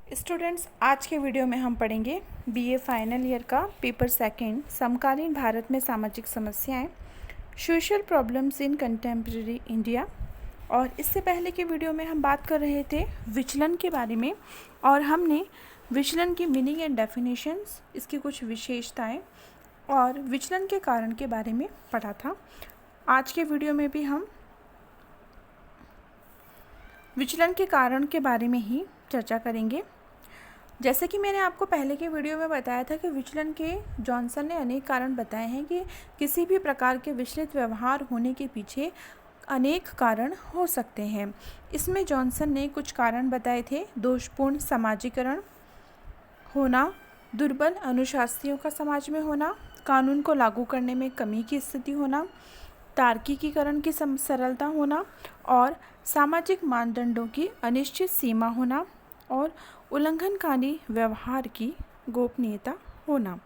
Students, आज के video में हम पढ़ेंगे बीए फाइनल ईयर का पेपर सेकंड समकालीन भारत में सामाजिक समस्याएं, social problems in contemporary India. और इससे पहले के वीडियो में हम बात कर रहे थे विचलन के बारे में और हमने विचलन की मीनिंग एंड डेफिनेशंस, इसकी कुछ विशेषताएं और विचलन के कारण के बारे में पढ़ा था। आज के वीडियो में भी हम विचलन के कारण के बारे में ही चर्चा करेंगे। जैसे कि मैंने आपको पहले के वीडियो में बताया था कि विचलन के जॉनसन ने अनेक कारण बताए हैं कि किसी भी प्रकार के विचलित व्यवहार होने के पीछे अनेक कारण हो सकते हैं। इसमें जॉनसन ने कुछ कारण बताए थे: दोषपूर्ण समाजीकरण होना, दुर्बल अनुशासियों का समाज में होना, कानून को लागू करने में कमी की स्थिति होना, तार्किकीकरण की सरलता होना और सामाजिक मानदंडों की अनिश्चित सीमा होना और उल्लंघनकारी व्यवहार की गोपनीयता होना।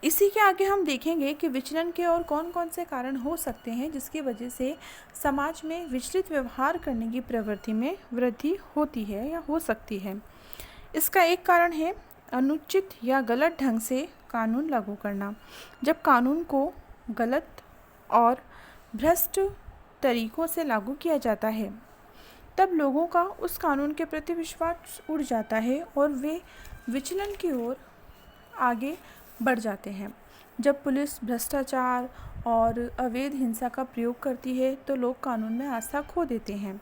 इसी के आगे हम देखेंगे कि विचलन के और कौन कौन से कारण हो सकते हैं जिसकी वजह से समाज में विचलित व्यवहार करने की प्रवृत्ति में वृद्धि होती है या हो सकती है। इसका एक कारण है अनुचित या गलत ढंग से कानून लागू करना। जब कानून को गलत और भ्रष्ट तरीकों से लागू किया जाता है तब लोगों का उस कानून के प्रति विश्वास उड़ जाता है और वे विचलन की ओर आगे बढ़ जाते हैं। जब पुलिस भ्रष्टाचार और अवैध हिंसा का प्रयोग करती है तो लोग कानून में आस्था खो देते हैं।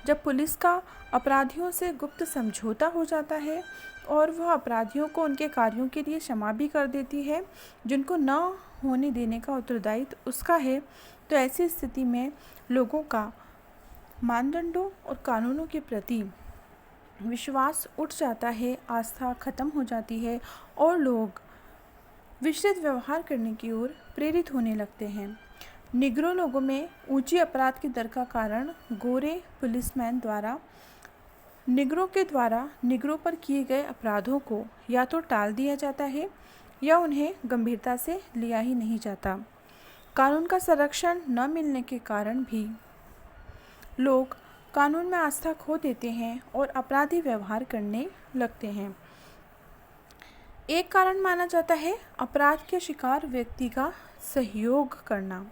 जब पुलिस का अपराधियों से गुप्त समझौता हो जाता है और वह अपराधियों को उनके कार्यों के लिए क्षमा भी कर देती है जिनको न होने देने का उत्तरदायित्व उसका है, तो ऐसी स्थिति में लोगों का मानदंडों और कानूनों के प्रति विश्वास उठ जाता है, आस्था खत्म हो जाती है और लोग विचलित व्यवहार करने की ओर प्रेरित होने लगते हैं। निग्रो लोगों में ऊंची अपराध की दर का कारण गोरे पुलिसमैन द्वारा निग्रो पर किए गए अपराधों को या तो टाल दिया जाता है या उन्हें गंभीरता से लिया ही नहीं जाता। कानून का संरक्षण न मिलने के कारण भी लोग कानून में आस्था खो देते हैं और अपराधी व्यवहार करने लगते हैं। एक कारण माना जाता है अपराध के शिकार व्यक्ति का सहयोग करना।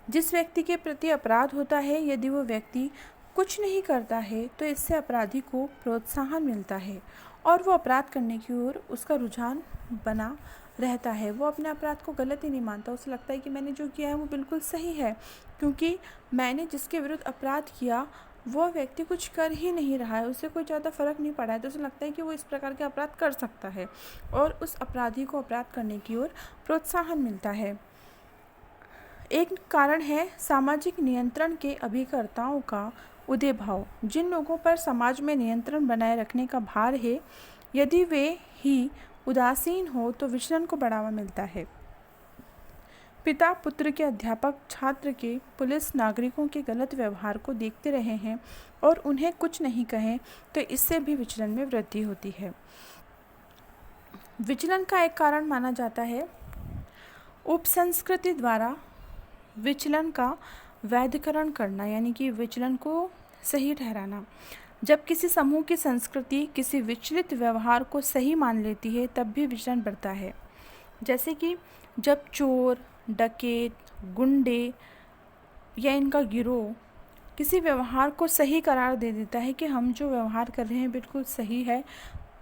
जिस व्यक्ति के प्रति अपराध होता है, यदि वो व्यक्ति कुछ नहीं करता है तो इससे अपराधी को प्रोत्साहन मिलता है और वो अपराध करने की ओर उसका रुझान बना रहता है। वो अपने अपराध को गलत ही नहीं मानता, उसे लगता है कि मैंने जो किया है वो बिल्कुल सही है, क्योंकि मैंने जिसके विरुद्ध अपराध किया वो व्यक्ति कुछ कर ही नहीं रहा है, उसे कोई ज़्यादा फर्क नहीं पड़ा है, तो उसे लगता है कि वो इस प्रकार के अपराध कर सकता है और उस अपराधी को अपराध करने की ओर प्रोत्साहन मिलता है। एक कारण है सामाजिक नियंत्रण के अभिकर्ताओं का उदय भाव। जिन लोगों पर समाज में नियंत्रण बनाए रखने का भार है, यदि वे ही उदासीन हो तो विचलन को बढ़ावा मिलता है। पिता पुत्र के, अध्यापक छात्र के, पुलिस नागरिकों के गलत व्यवहार को देखते रहे हैं और उन्हें कुछ नहीं कहें तो इससे भी विचलन में वृद्धि होती है। विचलन का एक कारण माना जाता है उपसंस्कृति द्वारा विचलन का वैधकरण करना, यानी कि विचलन को सही ठहराना। जब किसी समूह की संस्कृति किसी विचलित व्यवहार को सही मान लेती है तब भी विचलन बढ़ता है। जैसे कि जब चोर, डकैत, गुंडे या इनका गिरोह किसी व्यवहार को सही करार दे देता है कि हम जो व्यवहार कर रहे हैं बिल्कुल सही है,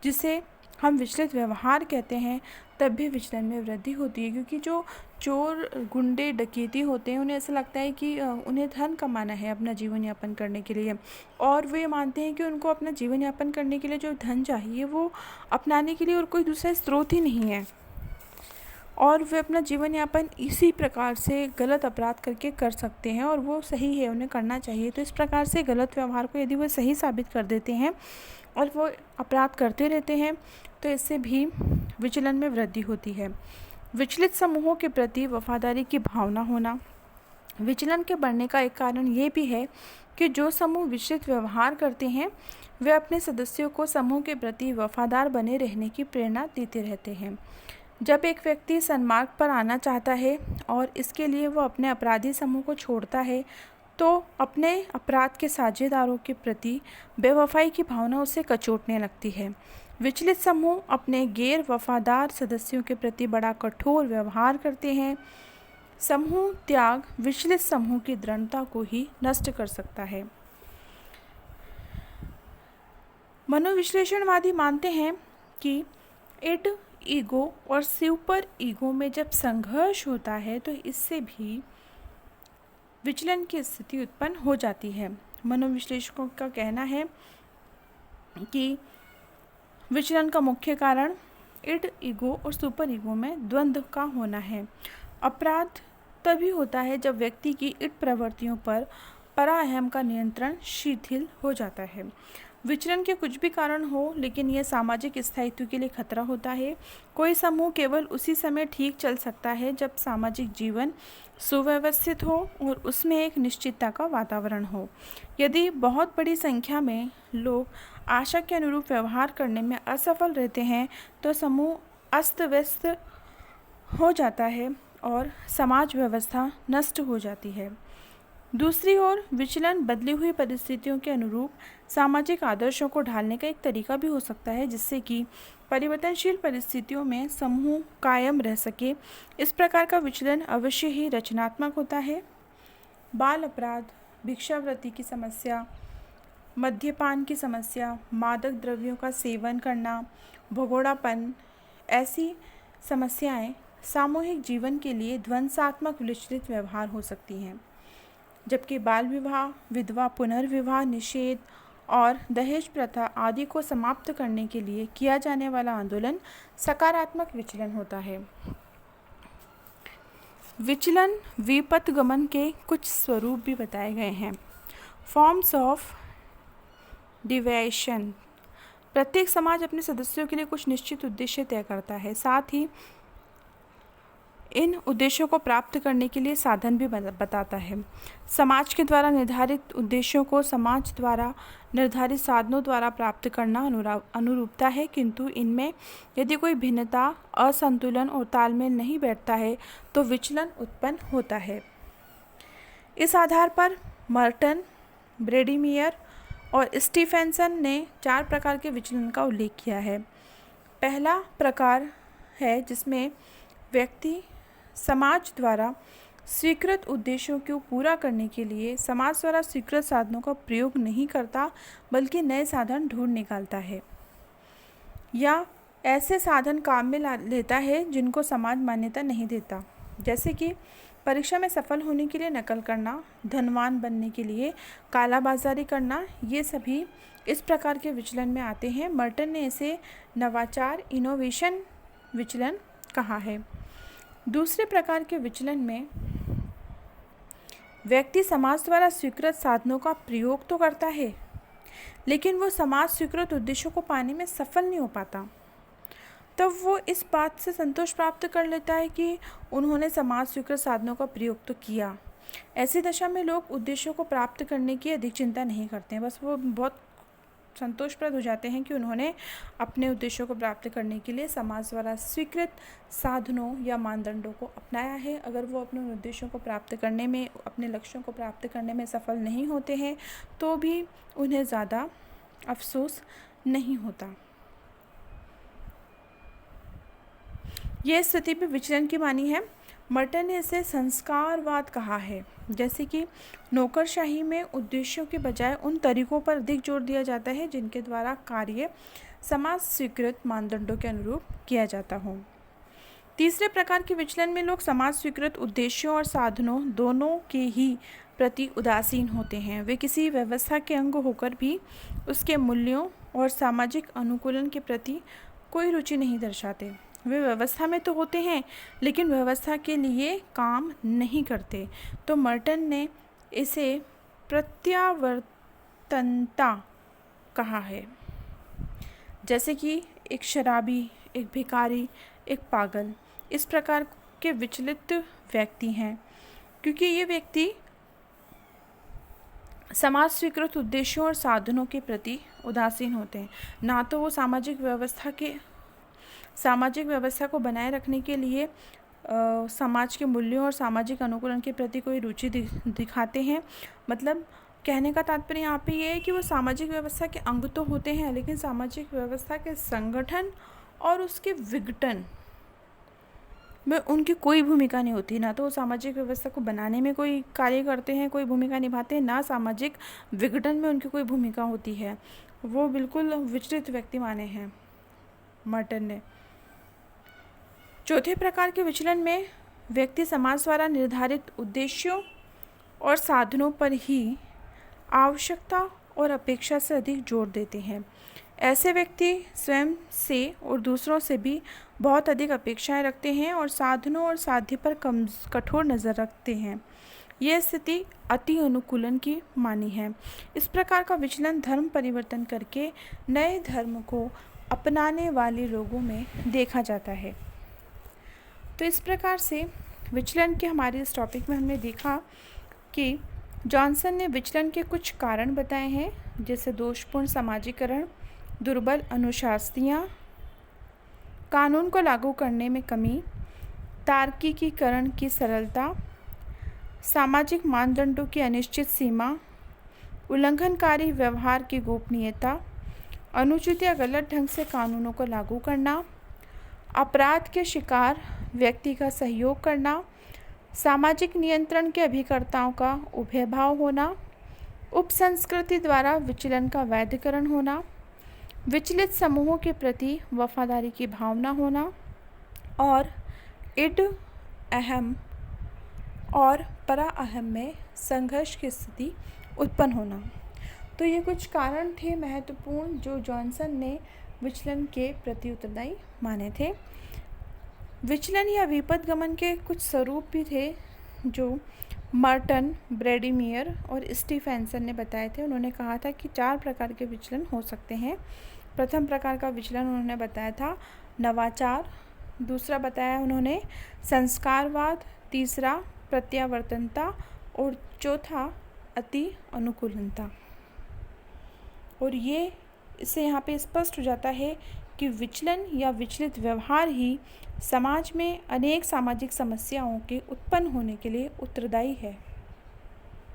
जिसे हम विचलित व्यवहार कहते हैं, तब भी विचलन में वृद्धि होती है। क्योंकि जो चोर, गुंडे, डकैती होते हैं उन्हें ऐसा लगता है कि उन्हें धन कमाना है अपना जीवन यापन करने के लिए, और वे मानते हैं कि उनको अपना जीवन यापन करने के लिए जो धन चाहिए वो अपनाने के लिए और कोई दूसरा स्रोत ही नहीं है, और वे अपना जीवन यापन इसी प्रकार से गलत अपराध करके कर सकते हैं और वो सही है, उन्हें करना चाहिए। तो इस प्रकार से गलत व्यवहार को यदि वो सही साबित कर देते हैं और वो अपराध करते रहते हैं तो इससे भी विचलन में वृद्धि होती है। विचलित समूहों के प्रति वफादारी की भावना होना। विचलन के बढ़ने का एक कारण ये भी है कि जो समूह विचलित व्यवहार करते हैं वे अपने सदस्यों को समूह के प्रति वफादार बने रहने की प्रेरणा देते रहते हैं। जब एक व्यक्ति सन्मार्ग पर आना चाहता है और इसके लिए वो अपने अपराधी समूह को छोड़ता है तो अपने अपराध के साझेदारों के प्रति बेवफाई की भावना उसे कचोटने लगती है। विचलित समूह अपने गैर वफादार सदस्यों के प्रति बड़ा कठोर व्यवहार करते हैं। समूह त्याग विचलित समूह की दृढ़ता को ही नष्ट कर सकता है। मनोविश्लेषणवादी मानते हैं कि इड, ईगो और सुपर ईगो में जब संघर्ष होता है तो इससे भी विचलन की स्थिति उत्पन्न हो जाती है। मनोविश्लेषकों का कहना है कि विचलन का मुख्य कारण इड, ईगो और सुपर ईगो में द्वंद्व का होना है। अपराध तभी होता है जब व्यक्ति की इड प्रवृत्तियों पर पराअहम का नियंत्रण शिथिल हो जाता है। विचलन के कुछ भी कारण हो, लेकिन यह सामाजिक स्थायित्व के लिए खतरा होता है। कोई समूह केवल उसी समय ठीक चल सकता है जब सामाजिक जीवन सुव्यवस्थित हो और उसमें एक निश्चितता का वातावरण हो। यदि बहुत बड़ी संख्या में लोग आशा के अनुरूप व्यवहार करने में असफल रहते हैं तो समूह अस्त व्यस्त हो जाता है और समाज व्यवस्था नष्ट हो जाती है। दूसरी ओर विचलन बदली हुई परिस्थितियों के अनुरूप सामाजिक आदर्शों को ढालने का एक तरीका भी हो सकता है, जिससे कि परिवर्तनशील परिस्थितियों में समूह कायम रह सके। इस प्रकार का विचलन अवश्य ही रचनात्मक होता है। बाल अपराध, भिक्षावृत्ति की समस्या, मद्यपान की समस्या, मादक द्रव्यों का सेवन करना, भगोड़ापन, ऐसी समस्याएं सामूहिक जीवन के लिए ध्वंसात्मक विचलित व्यवहार हो सकती हैं। जबकि बाल विवाह, विधवा पुनर्विवाह निषेध और दहेज प्रथा आदि को समाप्त करने के लिए किया जाने वाला आंदोलन सकारात्मक विचलन होता है। विचलन विपथगमन के कुछ स्वरूप भी बताए गए हैं। Forms of deviation. प्रत्येक समाज अपने सदस्यों के लिए कुछ निश्चित उद्देश्य तय करता है, साथ ही इन उद्देश्यों को प्राप्त करने के लिए साधन भी बताता है। समाज के द्वारा निर्धारित उद्देश्यों को समाज द्वारा निर्धारित साधनों द्वारा प्राप्त करना अनुरूपता है, किंतु इनमें यदि कोई भिन्नता, असंतुलन और तालमेल नहीं बैठता है तो विचलन उत्पन्न होता है। इस आधार पर मर्टन, ब्रेडीमियर और स्टीफेंसन ने 4 प्रकार के विचलन का उल्लेख किया है। पहला प्रकार है जिसमें व्यक्ति समाज द्वारा स्वीकृत उद्देश्यों को पूरा करने के लिए समाज द्वारा स्वीकृत साधनों का प्रयोग नहीं करता, बल्कि नए साधन ढूंढ निकालता है या ऐसे साधन काम में लेता है जिनको समाज मान्यता नहीं देता, जैसे कि परीक्षा में सफल होने के लिए नकल करना, धनवान बनने के लिए कालाबाजारी करना। ये सभी इस प्रकार के विचलन में आते हैं। मर्टन ने इसे नवाचार, इनोवेशन विचलन कहा है। दूसरे प्रकार के विचलन में व्यक्ति समाज द्वारा स्वीकृत साधनों का प्रयोग तो करता है, लेकिन वो समाज स्वीकृत उद्देश्यों को पाने में सफल नहीं हो पाता। तब वो इस बात से संतोष प्राप्त कर लेता है कि उन्होंने समाज स्वीकृत साधनों का प्रयोग तो किया। ऐसी दशा में लोग उद्देश्यों को प्राप्त करने की अधिक चिंता नहीं करते हैं, बस वो बहुत संतोषप्रद हो जाते हैं कि उन्होंने अपने उद्देश्यों को प्राप्त करने के लिए समाज द्वारा स्वीकृत साधनों या मानदंडों को अपनाया है। अगर वो अपने उद्देश्यों को प्राप्त करने में, अपने लक्ष्यों को प्राप्त करने में सफल नहीं होते हैं तो भी उन्हें ज़्यादा अफसोस नहीं होता। यह स्थिति भी विचलन की मानी है। मर्टन ने इसे संस्कारवाद कहा है, जैसे कि नौकरशाही में उद्देश्यों के बजाय उन तरीकों पर अधिक जोर दिया जाता है जिनके द्वारा कार्य समाज स्वीकृत मानदंडों के अनुरूप किया जाता हो। तीसरे प्रकार के विचलन में लोग समाज स्वीकृत उद्देश्यों और साधनों दोनों के ही प्रति उदासीन होते हैं। वे किसी व्यवस्था के अंग होकर भी उसके मूल्यों और सामाजिक अनुकूलन के प्रति कोई रुचि नहीं दर्शाते। वे व्यवस्था में तो होते हैं लेकिन व्यवस्था के लिए काम नहीं करते। तो मर्टन ने इसे प्रत्यावर्तनता कहा है, जैसे कि एक शराबी, एक भिखारी, एक पागल, इस प्रकार के विचलित व्यक्ति हैं, क्योंकि ये व्यक्ति समाज स्वीकृत उद्देश्यों और साधनों के प्रति उदासीन होते हैं। ना तो वो सामाजिक व्यवस्था को बनाए रखने के लिए समाज के मूल्यों और सामाजिक अनुकूलन के प्रति कोई रुचि दिखाते हैं। मतलब कहने का तात्पर्य यहाँ पे ये है कि वो सामाजिक व्यवस्था के अंग तो होते हैं, लेकिन सामाजिक व्यवस्था के संगठन और उसके विघटन में उनकी कोई भूमिका नहीं होती। ना तो वो सामाजिक व्यवस्था को बनाने में कोई कार्य करते हैं, कोई भूमिका निभाते हैं, ना सामाजिक विघटन में उनकी कोई भूमिका होती है। वो बिल्कुल विचलित व्यक्ति माने हैं मर्टन ने। चौथे प्रकार के विचलन में व्यक्ति समाज द्वारा निर्धारित उद्देश्यों और साधनों पर ही आवश्यकता और अपेक्षा से अधिक जोर देते हैं। ऐसे व्यक्ति स्वयं से और दूसरों से भी बहुत अधिक अपेक्षाएं रखते हैं और साधनों और साध्य पर कठोर नज़र रखते हैं। यह स्थिति अति अनुकूलन की मानी है। इस प्रकार का विचलन धर्म परिवर्तन करके नए धर्म को अपनाने वाले लोगों में देखा जाता है। तो इस प्रकार से विचलन के हमारे इस टॉपिक में हमने देखा कि जॉनसन ने विचलन के कुछ कारण बताए हैं, जैसे दोषपूर्ण समाजीकरण, दुर्बल अनुशासनियाँ, कानून को लागू करने में कमी, तार्किकीकरण की सरलता, सामाजिक मानदंडों की अनिश्चित सीमा, उल्लंघनकारी व्यवहार की गोपनीयता, अनुचित या गलत ढंग से कानूनों को लागू करना, अपराध के शिकार व्यक्ति का सहयोग करना, सामाजिक नियंत्रण के अभिकर्ताओं का उभयभाव होना, उपसंस्कृति द्वारा विचलन का वैधकरण होना, विचलित समूहों के प्रति वफादारी की भावना होना और इड अहम और परा अहम में संघर्ष की स्थिति उत्पन्न होना। तो ये कुछ कारण थे महत्वपूर्ण जो जॉनसन ने विचलन के प्रति उत्तरदायी माने थे। विचलन या विपथगमन के कुछ स्वरूप भी थे जो मर्टन, ब्रैडीमियर और स्टीफेंसन ने बताए थे। उन्होंने कहा था कि 4 प्रकार के विचलन हो सकते हैं। प्रथम प्रकार का विचलन उन्होंने बताया था नवाचार, दूसरा बताया उन्होंने संस्कारवाद, तीसरा प्रत्यावर्तनता और चौथा अति अनुकूलनता। और ये इससे यहाँ पे स्पष्ट हो जाता है कि विचलन या विचलित व्यवहार ही समाज में अनेक सामाजिक समस्याओं के उत्पन्न होने के लिए उत्तरदायी है।